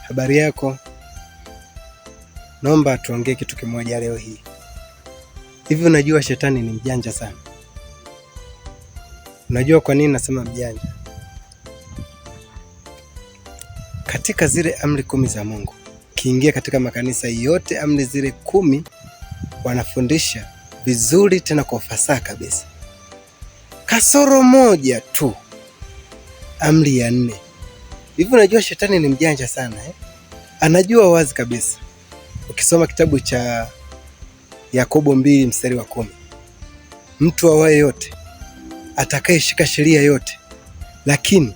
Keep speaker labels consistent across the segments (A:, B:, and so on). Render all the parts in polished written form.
A: Habari yako? Naomba tuongee kitu kimoja leo hii. Hivi unajua shetani ni mjanja sana? Unajua kwa nini nasema mjanja? Katika zile amri 10 za Mungu, kiingia katika makanisa yote amri zile 10 wanafundisha vizuri tena kwa ufasaha kabisa. Kasoro moja tu, amri ya 4. Hivi unajua shetani ni mjanja sana Anajua wazi kabisa. Ukisoma kitabu cha Yakobo 2 mstari wa 10, mtu awaye yote atakayeshika sheria yote lakini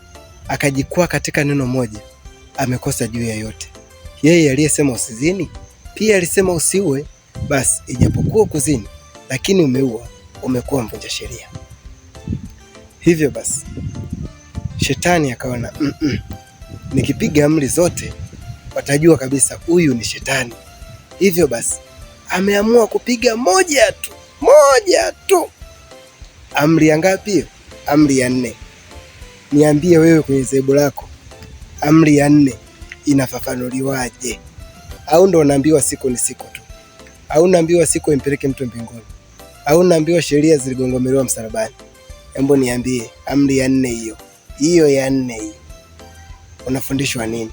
A: akajikwaa katika neno moja amekosa juu ya yote. Yeye aliyesema usizini pia alisema usiue. Basi ijapokuwa kuzini lakini umeua, umekuwa mvunja sheria. Hivyo basi shetani akaona nikipiga amri zote watajua kabisa huyu ni shetani. Hivyo basi ameamua kupiga moja tu. Amri ya ngapi hiyo? Amri ya 4. Niambie wewe kwenye zebu lako, amri ya 4 inafafanuliwaje? Au ndo unaambiwa siku ni siku tu? Au unaambiwa siku impeleke mtu mbinguni? Au unaambiwa sheria ziligongomelewa msalabani? Hebu niambie, amri ya 4 hiyo ya 4 hiyo unafundishwa nini?